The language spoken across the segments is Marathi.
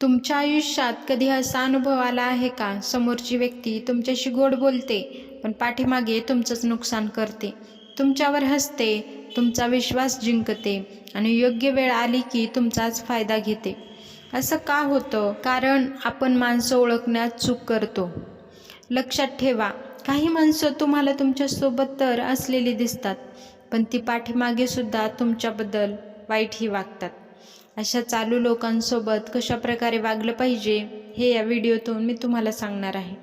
तुमच्या आयुष्यात कधी असा अनुभव आला आहे का? समोरची व्यक्ती तुमच्याशी गोड बोलते, पण पाठीमागे तुमचंच नुकसान करते. तुमच्यावर हसते, तुमचा विश्वास जिंकते आणि योग्य वेळ आली की तुमचाच फायदा घेते. असं का होतं? कारण आपण माणसं ओळखण्यात चूक करतो. लक्षात ठेवा, काही माणसं तुम्हाला तुमच्यासोबत तर असलेली दिसतात, पण ती पाठीमागे सुद्धा तुमच्याबद्दल वाईटही वागतात. अशा चालू लोकांसोबत कशाप्रकारे वागलं पाहिजे हे या व्हिडिओतून मी तुम्हाला सांगणार आहे.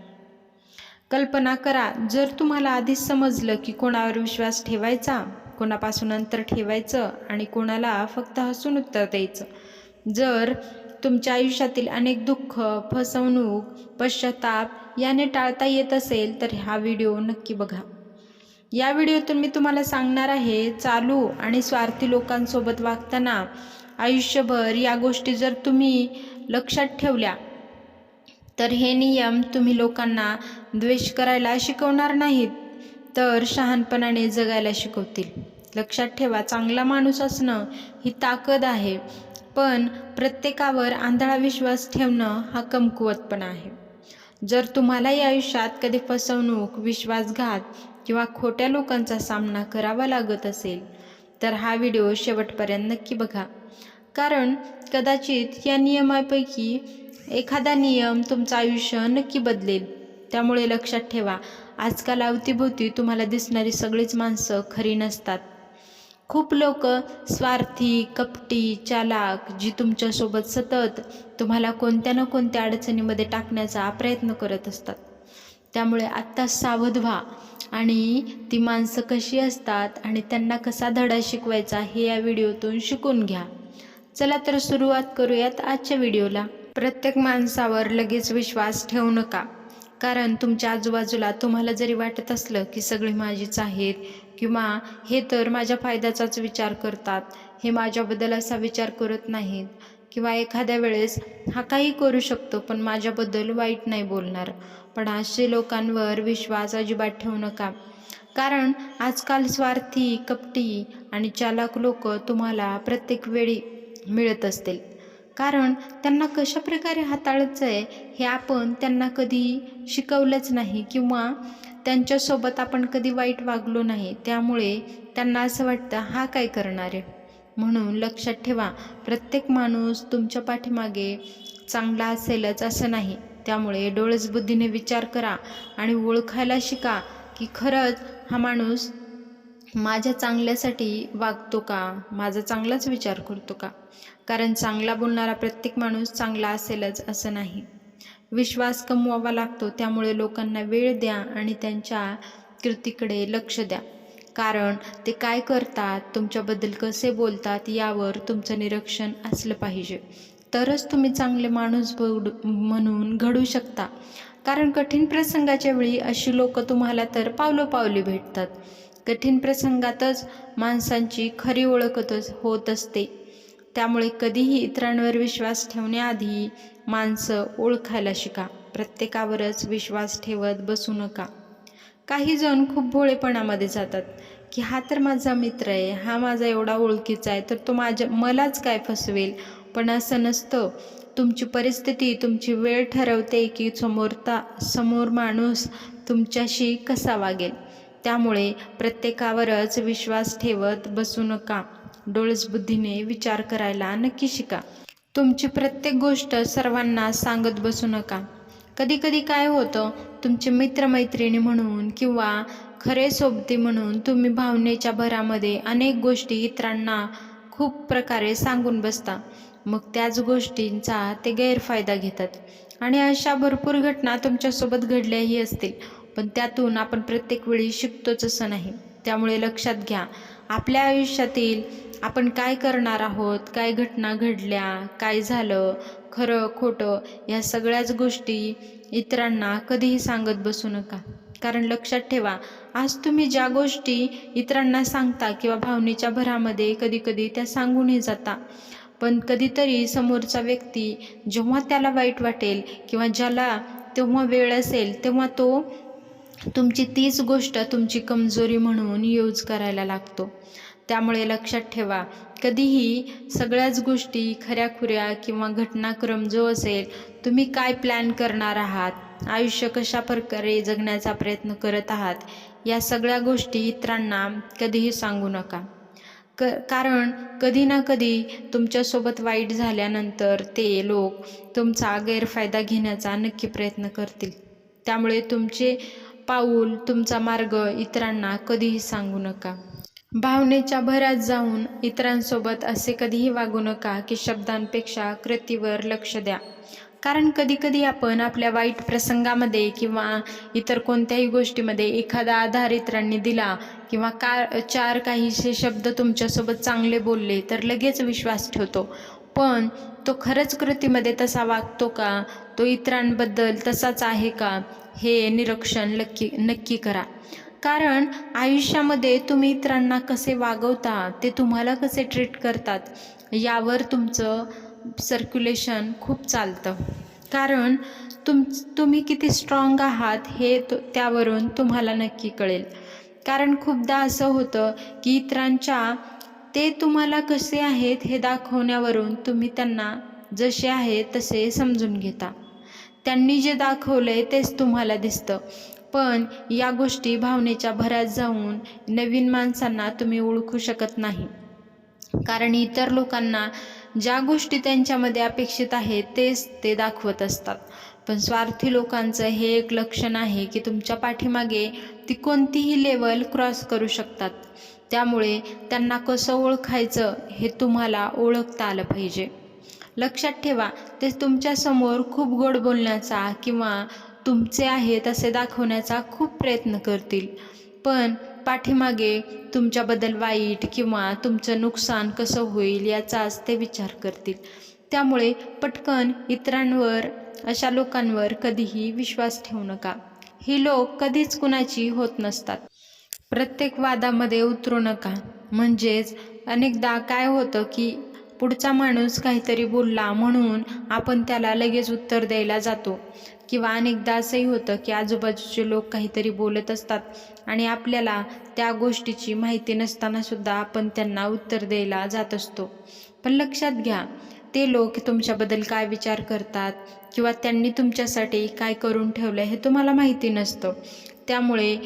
कल्पना करा, जर तुम्हाला आधीच समजलं की कोणावर विश्वास ठेवायचा, कोणापासून अंतर ठेवायचं आणि कोणाला फक्त हसून उत्तर द्यायचं. जर तुमच्या आयुष्यातील अनेक दुःख, फसवणूक, पश्चाताप याने टाळता येत असेल तर हा व्हिडिओ नक्की बघा. या व्हिडिओतून मी तुम्हाला सांगणार आहे, चालू आणि स्वार्थी लोकांसोबत वागताना आयुष्यभर या गोष्टी जर तुम्ही लक्षात ठेवल्या तर हे नियम तुम्ही लोकांना द्वेष करायला शिकवणार नाहीत, तर शहाणपणाने जगायला शिकवतील. लक्षात ठेवा, चांगला माणूस असणं ही ताकद आहे, पण प्रत्येकावर आंधळा विश्वास ठेवणं हा कमकुवतपणा आहे. जर तुम्हालाही आयुष्यात कधी फसवणूक, विश्वासघात किंवा खोट्या लोकांचा सामना करावा लागत असेल तर हा व्हिडिओ शेवटपर्यंत नक्की बघा. कारण कदाचित या नियमापैकी एखादा नियम तुमचं आयुष्य नक्की बदलेल. त्यामुळे लक्षात ठेवा, आजकाल अवतीभोवती तुम्हाला दिसणारी सगळीच माणसं खरी नसतात. खूप लोक स्वार्थी, कपटी, चालाक, जी तुमच्यासोबत सतत तुम्हाला कोणत्या ना कोणत्या अडचणीमध्ये टाकण्याचा प्रयत्न करत असतात. त्यामुळे आत्ता सावध व्हा आणि ती माणसं कशी असतात आणि त्यांना कसा धडा शिकवायचा हे या व्हिडिओतून शिकून घ्या. चला तर सुरुवात करूयात आजच्या व्हिडिओला. प्रत्येक माणसावर लगेच विश्वास ठेवू नका. कारण तुमच्या आजूबाजूला तुम्हाला जरी वाटत असलं की सगळी माझीच आहेत किंवा हे तर माझ्या फायद्याचाच विचार करतात, हे माझ्याबद्दल असा विचार करत नाहीत किंवा एखाद्या वेळेस हा काही करू शकतो पण माझ्याबद्दल वाईट नाही बोलणार, पण असे लोकांवर विश्वास अजिबात ठेवू नका. कारण आजकाल स्वार्थी, कपटी आणि चालाक लोक तुम्हाला प्रत्येक वेळी मिळत असतील. कारण त्यांना कशा प्रकारे हाताळायचं आहे हे आपण त्यांना कधी शिकवलंच नाही किंवा त्यांच्यासोबत आपण कधी वाईट वागलो नाही. त्यामुळे त्यांना असं वाटतं हा काय करणार आहे. म्हणून लक्षात ठेवा, प्रत्येक माणूस तुमच्या पाठीमागे चांगला असेलच असं नाही. त्यामुळे डोळस बुद्धीने विचार करा आणि ओळखायला शिका की खरंच हा माणूस माझ्या चांगल्यासाठी वागतो का, माझा चांगलाच विचार करतो का. कारण चांगला बोलणारा प्रत्येक माणूस चांगला असेलच असं नाही. विश्वास कमवावा लागतो. त्यामुळे लोकांना वेळ द्या आणि त्यांच्या कृतीकडे लक्ष द्या. कारण ते काय करतात, तुमच्याबद्दल कसे बोलतात यावर तुमचं निरीक्षण असलं पाहिजे. तरच तुम्ही चांगले माणूस म्हणून घडू शकता. कारण कठीण प्रसंगाच्या वेळी अशी लोक तुम्हाला तर पावलोपावली भेटतात. कठीण प्रसंगातच माणसांची खरी ओळख होत असते. त्यामुळे कधीही इतरांवर विश्वास ठेवण्याआधी माणसं ओळखायला शिका. प्रत्येकावरच विश्वास ठेवत बसू नका. काही जण खूप भोळेपणामध्ये जातात की हा तर माझा मित्र आहे, हा माझा एवढा ओळखीचा आहे, तर तो मलाच काय फसवेल. पण असं नसतं. तुमची परिस्थिती, तुमची वेळ ठरवते की समोर माणूस तुमच्याशी कसा वागेल. त्यामुळे प्रत्येकावरच विश्वास ठेवत बसू नका. डोळस बुद्धीने विचार करायला नक्की शिका. तुमची प्रत्येक गोष्ट सर्वांना सांगत बसू नका. कधी कधी काय होतं, तुमचे मित्रमैत्रिणी म्हणून किंवा खरे सोबती म्हणून तुम्ही भावनेच्या भरामध्ये अनेक गोष्टी इतरांना खूप प्रकारे सांगून बसता. मग त्याच गोष्टींचा ते गैरफायदा घेतात आणि अशा भरपूर घटना तुमच्यासोबत घडल्याही असतील. पण त्यातून आपण प्रत्येक वेळी शिकतोच असं नाही. त्यामुळे लक्षात घ्या, आपल्या आयुष्यातील आपण काय करणार आहोत, काय घटना घडल्या, काय झालं, खरं खोटं या सगळ्याच गोष्टी इतरांना कधीही सांगत बसू नका. कारण लक्षात ठेवा, आज तुम्ही ज्या गोष्टी इतरांना सांगता किंवा भावनेच्या भरामध्ये कधीकधी त्या सांगूनही जाता, पण कधीतरी समोरचा व्यक्ती जेव्हा त्याला वाईट वाटेल किंवा ज्याला तेव्हा वेळ असेल तेव्हा तो तुमची तीच गोष्ट तुमची कमजोरी म्हणून यूज करायला लागतो. त्यामुळे लक्षात ठेवा, कधीही सगळ्याच गोष्टी खऱ्याखुऱ्या किंवा घटनाक्रम जो असेल, तुम्ही काय प्लॅन करणार आहात, आयुष्य कशा प्रकारे जगण्याचा प्रयत्न करत आहात, या सगळ्या गोष्टी इतरांना कधीही सांगू नका. कारण कधी ना कधी तुमच्यासोबत वाईट झाल्यानंतर ते लोक तुमचा गैरफायदा घेण्याचा नक्की प्रयत्न करतील. त्यामुळे तुमचे पाऊल, तुमचा मार्ग इतरांना कधीही सांगू नका. भावनेच्या भरात जाऊन इतरांसोबत असे कधीही वागू नका की शब्दांपेक्षा कृतीवर लक्ष द्या. कारण कधीकधी आपण आपल्या वाईट प्रसंगामध्ये किंवा इतर कोणत्याही गोष्टीमध्ये एखादा आधार इतरांनी दिला किंवा चार काहीसे शब्द तुमच्यासोबत चांगले बोलले तर लगेच विश्वास ठेवतो. पण तो खरंच कृतीमध्ये तसा वागतो का, तो इतरांबद्दल तसाच आहे का, हे निरीक्षण नक्की करा. कारण आयुष्यामध्ये तुम्ही इतरांना कसे वागवता, ते तुम्हाला कसे ट्रीट करतात, यावर तुमचं सर्क्युलेशन खूप चालतं. कारण तुम्ही किती स्ट्रॉंग आहात हे त्यावरून तुम्हाला नक्की कळेल. कारण खूपदा असं होतं की इतरांच्या ते तुम्हाला कसे आहेत हे दाखवण्यावरून तुम्ही त्यांना जसे आहे तसे समजून घेता. त्यांनी जे दाखवलंय तेच तुम्हाला दिसतं. पण या गोष्टी भावनेच्या भरात जाऊन नवीन माणसांना तुम्ही ओळखू शकत नाही. कारण इतर लोकांना ज्या गोष्टी त्यांच्यामध्ये अपेक्षित आहेत तेच ते दाखवत असतात. पण स्वार्थी लोकांचं हे एक लक्षण आहे की तुमच्या पाठीमागे ती कोणतीही लेवल क्रॉस करू शकतात. त्यामुळे त्यांना कसं ओळखायचं हे तुम्हाला ओळखता आलं पाहिजे. लक्षात ठेवा, ते तुमच्यासमोर खूप गोड बोलण्याचा किंवा तुमचे आहे तसे दाखवण्याचा खूप प्रयत्न करतील. पण पाठीमागे तुमच्याबद्दल वाईट किंवा तुमचं नुकसान कसं होईल याचाच ते विचार करतील. त्यामुळे पटकन इतरांवर, अशा लोकांवर कधीही विश्वास ठेवू नका. ही लोक कधीच कुणाची होत नसतात. प्रत्येक वादामध्ये उतरू नका. म्हणजेच अनेकदा काय होतं की पुढचा माणूस काहीतरी बोलला म्हणून आपण त्याला लगेच उत्तर द्यायला जातो. किंवा अनेकदा असंही होतं की आजूबाजूचे लोक काहीतरी बोलत असतात आणि आपल्याला त्या गोष्टीची माहिती नसतानासुद्धा आपण त्यांना उत्तर द्यायला जात असतो. पण लक्षात घ्या, ते लोक तुमच्याबद्दल काय विचार करतात किंवा त्यांनी तुमच्यासाठी काय करून ठेवलं हे तुम्हाला माहिती नसतं. त्यामुळे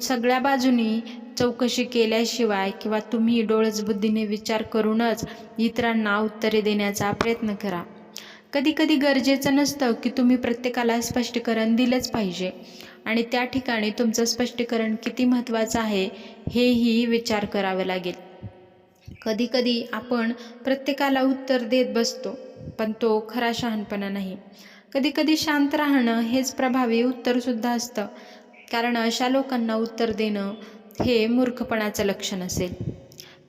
सगळ्या बाजूनी चौकशी केल्याशिवाय किंवा तुम्ही डोळसबुद्धीने विचार करूनच इतरांना उत्तरे देण्याचा प्रयत्न करा. कधीकधी गरजेचं नसतं की तुम्ही प्रत्येकाला स्पष्टीकरण दिलंच पाहिजे आणि त्या ठिकाणी तुमचं स्पष्टीकरण किती महत्त्वाचं आहे हेही विचार करावा लागेल. कधीकधी आपण प्रत्येकाला उत्तर देत बसतो, पण तो खरा शहाणपणा नाही. कधीकधी शांत राहणं हेच प्रभावी उत्तरसुद्धा असतं. कारण अशा लोकांना उत्तर देणं हे मूर्खपणाचं लक्षण असेल.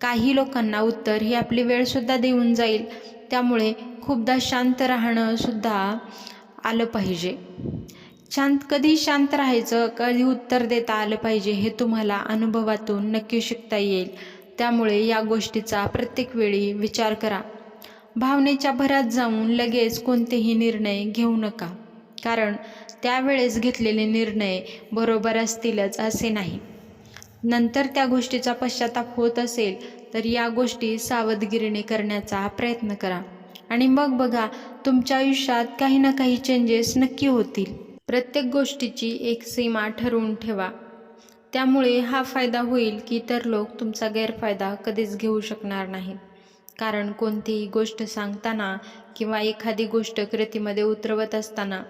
काही लोकांना उत्तर ही आपली वेळसुद्धा देऊन जाईल. त्यामुळे खूपदा शांत राहणं सुद्धा आलं पाहिजे. कधी शांत राहायचं, कधी उत्तर देता आलं पाहिजे हे तुम्हाला अनुभवातून नक्की शिकता येईल. त्यामुळे या गोष्टीचा प्रत्येक वेळी विचार करा. भावनेच्या भरात जाऊन लगेच कोणतेही निर्णय घेऊ नका. कारण त्यावेळेस घेतलेले निर्णय बरोबर असतीलच असे नाही. नंतर त्या गोष्टीचा पश्चाताप होत असेल तर या गोष्टी सावधगिरीने करण्याचा प्रयत्न करा आणि मग बघा, तुमच्या आयुष्यात काही ना काही चेंजेस नक्की होतील. प्रत्येक गोष्टीची एक सीमा ठरवून ठेवा. त्यामुळे हा फायदा होईल की इतर लोक तुमचा गैरफायदा कधीच घेऊ शकणार नाहीत. कारण कोणतीही गोष्ट सांगताना किंवा एखादी गोष्ट कृतीमध्ये उतरवत असताना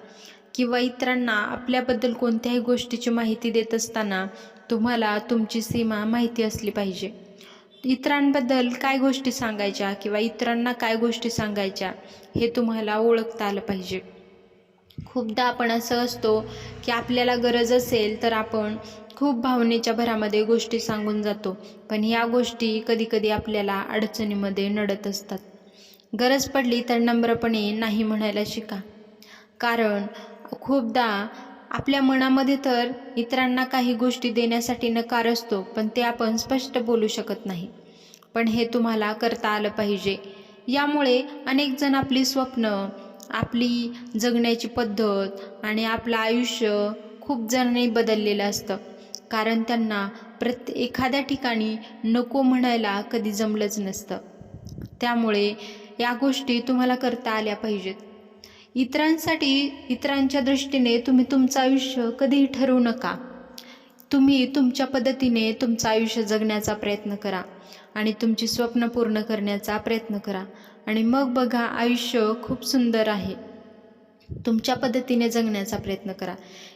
किंवा इतरांना आपल्याबद्दल कोणत्याही गोष्टीची माहिती देत असताना तुम्हाला तुमची सीमा माहिती असली पाहिजे. इतरांबद्दल काय गोष्टी सांगायच्या किंवा इतरांना काय गोष्टी सांगायच्या हे तुम्हाला ओळखता आलं पाहिजे. खूपदा आपण असं असतो की आपल्याला गरज असेल तर आपण खूप भावनेच्या भरामध्ये गोष्टी सांगून जातो, पण या गोष्टी कधीकधी आपल्याला अडचणीमध्ये नडत असतात. गरज पडली तर नम्रपणे नाही म्हणायला शिका. कारण खूपदा आपल्या मनामध्ये तर इतरांना काही गोष्टी देण्यासाठी नकार असतो, पण ते आपण स्पष्ट बोलू शकत नाही. पण हे तुम्हाला करता आलं पाहिजे. यामुळे अनेक जण आपली स्वप्न, आपली जगण्याची पद्धत आणि आपलं आयुष्य खूप जणांनी बदललेलं असतं. कारण त्यांना एखाद्या ठिकाणी नको म्हणायला कधी जमलंच नसतं. त्यामुळे या गोष्टी तुम्हाला करता आल्या पाहिजेत. इतरांच्या दृष्टीने तुम्ही तुमचं आयुष्य कधीही ठरवू नका. तुम्ही तुमच्या पद्धतीने तुमचं आयुष्य जगण्याचा प्रयत्न करा आणि तुमची स्वप्न पूर्ण करण्याचा प्रयत्न करा आणि मग बघा आयुष्य खूप सुंदर आहे. तुमच्या पद्धतीने जगण्याचा प्रयत्न करा.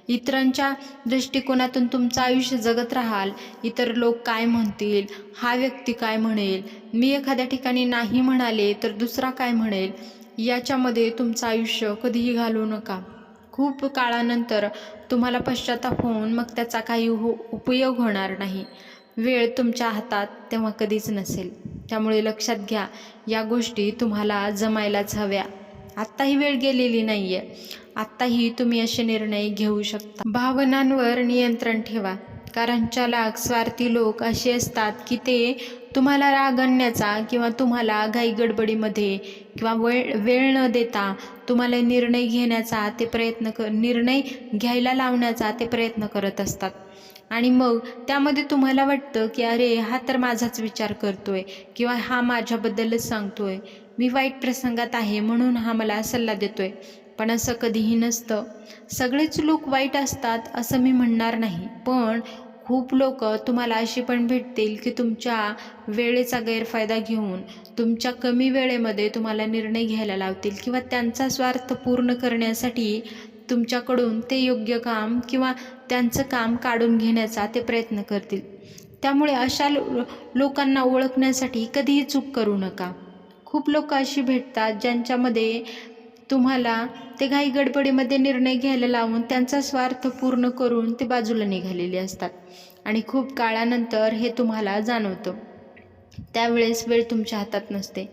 इतरांच्या दृष्टिकोनातून तुमचं आयुष्य जगत राहाल, इतर लोक काय म्हणतील, हा व्यक्ती काय म्हणेल, मी एखाद्या ठिकाणी नाही म्हणाले तर दुसरा काय म्हणेल, याच्यामध्ये तुमचं आयुष्य कधीही घालवू नका. खूप काळानंतर तुम्हाला पश्चाताप होऊन मग त्याचा काही उपयोग होणार नाही. वेळ तुमच्या हातात तेव्हा कधीच नसेल. त्यामुळे लक्षात घ्या, या गोष्टी तुम्हाला जमायलाच हव्या. आत्ताही वेळ गेलेली नाही आहे. आत्ताही तुम्ही असे निर्णय घेऊ शकता. भावनांवर नियंत्रण ठेवा, कारण चालाख स्वार्थी लोक असे असतात की ते तुम्हाला राग आणण्याचा किंवा तुम्हाला घाईगडबडीमध्ये किंवा वेळ न देता तुम्हाला निर्णय घ्यायला लावण्याचा ते प्रयत्न करत असतात. आणि मग त्यामध्ये तुम्हाला वाटतं की अरे हा तर माझाच विचार करतोय किंवा हा माझ्याबद्दलच सांगतोय, मी वाईट प्रसंगात आहे म्हणून हा मला सल्ला देतोय. पण असं कधीही नसतं. सगळेच लोक वाईट असतात असं मी म्हणणार नाही, पण खूप लोक तुम्हाला अशी पण भेटतील की तुमच्या वेळेचा गैरफायदा घेऊन तुमच्या कमी वेळेमध्ये तुम्हाला निर्णय घ्यायला लावतील किंवा त्यांचा स्वार्थ पूर्ण करण्यासाठी तुमच्याकडून ते योग्य काम किंवा त्यांचं काम काढून घेण्याचा ते प्रयत्न करतील. त्यामुळे अशा लोकांना ओळखण्यासाठी कधीही चूक करू नका. खूप लोक अशी भेटतात ज्यांच्यामध्ये तुम्हाला ते घाई गडबडीमध्ये निर्णय घ्यायला लावून त्यांचा स्वार्थ पूर्ण करून ते बाजूला निघालेले असतात आणि खूप काळानंतर हे तुम्हाला जाणवतं. त्यावेळेस वेळ तुमच्या हातात नसते.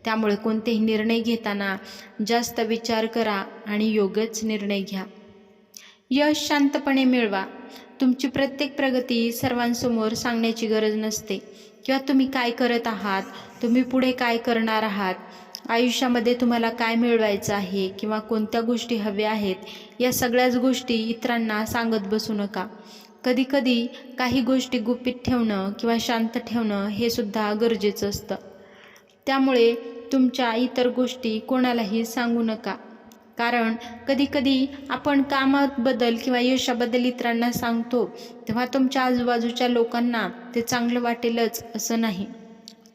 त्यामुळे कोणतेही निर्णय घेताना जास्त विचार करा आणि योग्यच निर्णय घ्या. यश शांतपणे मिळवा. तुमची प्रत्येक प्रगती सर्वांसमोर सांगण्याची गरज नसते किंवा तुम्ही काय करत आहात, तुम्ही पुढे काय करणार आहात, आयुष्यामध्ये तुम्हाला काय मिळवायचं आहे किंवा कोणत्या गोष्टी हव्या आहेत, या सगळ्याच गोष्टी इतरांना सांगत बसू नका. कधीकधी काही गोष्टी गुपित ठेवणं किंवा शांत ठेवणं हे सुद्धा गरजेचं असतं. त्यामुळे तुमच्या इतर गोष्टी कोणालाही सांगू नका, कारण कधीकधी आपण कामाबद्दल किंवा यशाबद्दल इतरांना सांगतो तेव्हा तुमच्या आजूबाजूच्या लोकांना ते चांगलं वाटेलच असं नाही.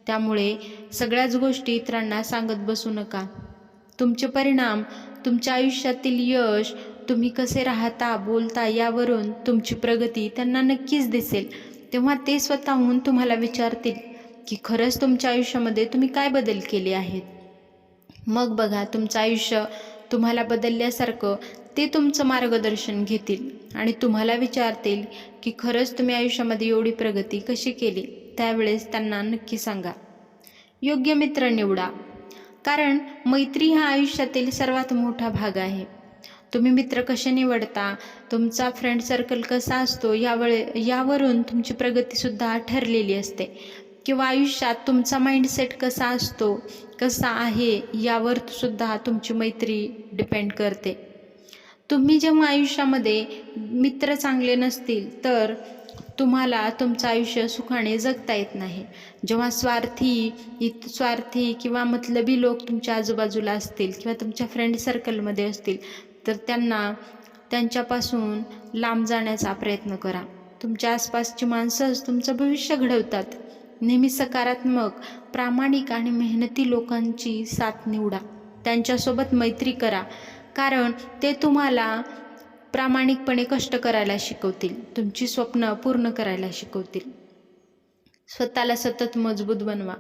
त्यामुळे सगळ्याच गोष्टी इतरांना सांगत बसू नका. तुमचे परिणाम, तुमच्या आयुष्यातील यश, तुम्ही कसे राहता, बोलता यावरून तुमची प्रगती त्यांना नक्कीच दिसेल. तेव्हा ते स्वतःहून तुम्हाला विचारतील की खरंच तुमच्या आयुष्यामध्ये तुम्ही काय बदल केले आहेत. मग बघा तुमचं आयुष्य तुम्हाला बदलल्यासारखं ते तुमचं मार्गदर्शन घेतील आणि तुम्हाला विचारतील की खरंच तुम्ही आयुष्यामध्ये एवढी प्रगती कशी केली. त्यावेळेस त्यांना नक्की सांगा. योग्य मित्र निवडा, कारण मैत्री हा आयुष्यातील सर्वात मोठा भाग आहे. तुम्ही मित्र कसे निवडता, तुमचा फ्रेंड सर्कल कसा असतो यावरून तुमची प्रगतीसुद्धा ठरलेली असते किंवा आयुष्यात तुमचा माइंडसेट कसा असतो, कसा आहे यावर सुद्धा तुमची मैत्री डिपेंड करते. तुम्ही जेव्हा आयुष्यामध्ये मित्र चांगले नसतील तर तुम्हाला तुमचं आयुष्य सुखाने जगता येत नाही. जेव्हा स्वार्थी किंवा मतलबी लोक तुमच्या आजूबाजूला असतील किंवा तुमच्या फ्रेंड सर्कलमध्ये असतील तर त्यांच्यापासून लांब जाण्याचा प्रयत्न करा. तुमच्या आसपासची माणसंच तुमचं भविष्य घडवतात. नेहमी सकारात्मक, प्रामाणिक आणि मेहनती लोकांची साथ निवडा. त्यांच्यासोबत मैत्री करा, कारण ते तुम्हाला प्रामाणिकपणे कष्ट करायला शिकवतील, तुमची स्वप्न पूर्ण करायला शिकवतील. स्वतःला सतत मजबूत बनवा.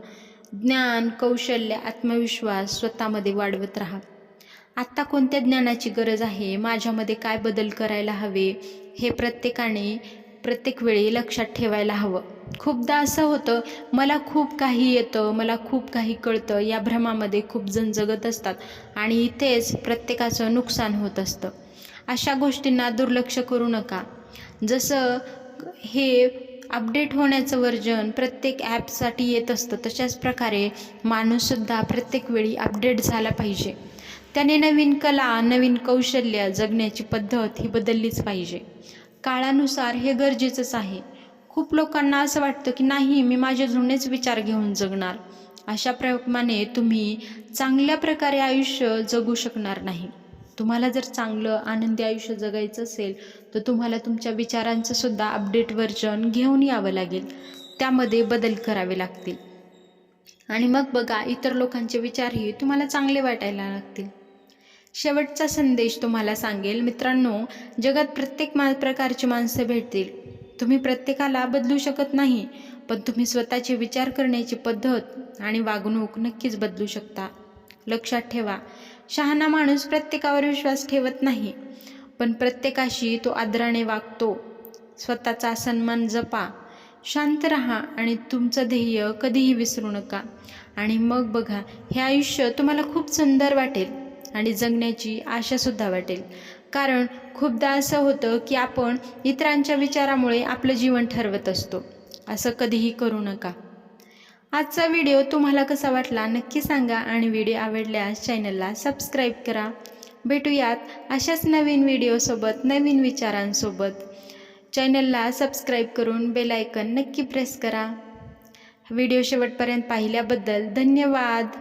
ज्ञान, कौशल्य, आत्मविश्वास स्वतःमध्ये वाढवत राहा. आत्ता कोणत्या ज्ञानाची गरज आहे, माझ्यामध्ये काय बदल करायला हवे, हे प्रत्येकाने प्रत्येक वेळी लक्षात ठेवायला हवं. खूपदा असं होतं, मला खूप काही येतं, मला खूप काही कळतं, या भ्रमामध्ये खूप जण जगत असतात आणि इथेच प्रत्येकाचं नुकसान होत असतं. अशा गोष्टींना दुर्लक्ष करू नका. जसं हे अपडेट होण्याचं वर्जन प्रत्येक ॲपसाठी येत असतं, तशाच प्रकारे माणूससुद्धा प्रत्येक वेळी अपडेट झाला पाहिजे. त्याने नवीन कला, नवीन कौशल्य, जगण्याची पद्धत ही बदललीच पाहिजे. काळानुसार हे गरजेचंच आहे. खूप लोकांना असं वाटतं की नाही, मी माझे जुनेच विचार घेऊन जगणार. अशा प्रमाणे तुम्ही चांगल्या प्रकारे आयुष्य जगू शकणार नाही. तुम्हाला जर चांगलं आनंदी आयुष्य जगायचं असेल तर तुम्हाला तुमच्या विचारांचं सुद्धा अपडेट व्हर्जन घेऊन यावं लागेल. त्यामध्ये बदल करावे लागतील आणि मग बघा इतर लोकांचे विचारही तुम्हाला चांगले वाटायला लागतील. शेवटचा संदेश तुम्हाला सांगेल, मित्रांनो, जगात प्रत्येक प्रकारची माणसं भेटतील. तुम्ही प्रत्येकाला बदलू शकत नाही, पण तुम्ही स्वतःचे विचार करण्याची पद्धत आणि वागणूक नक्कीच बदलू शकता. लक्षात ठेवा, शहाणा माणूस प्रत्येकावर विश्वास ठेवत नाही, पण प्रत्येकाशी तो आदराने वागतो. स्वतःचा सन्मान जपा, शांत राहा आणि तुमचं ध्येय कधीही विसरू नका. आणि मग बघा, हे आयुष्य तुम्हाला खूप सुंदर वाटेल आणि जगण्याची आशासुद्धा वाटेल. कारण खूपदा असं होतं की आपण इतरांच्या विचारामुळे आपलं जीवन ठरवत असतो. असं कधीही करू नका. आजचा व्हिडिओ तुम्हाला कसा वाटला नक्की सांगा आणि व्हिडिओ आवडल्यास चॅनलला सबस्क्राईब करा. भेटूयात अशाच नवीन व्हिडिओसोबत, नवीन विचारांसोबत. चॅनलला सबस्क्राईब करून बेल आयकन नक्की प्रेस करा. व्हिडिओ शेवटपर्यंत पाहिल्याबद्दल धन्यवाद.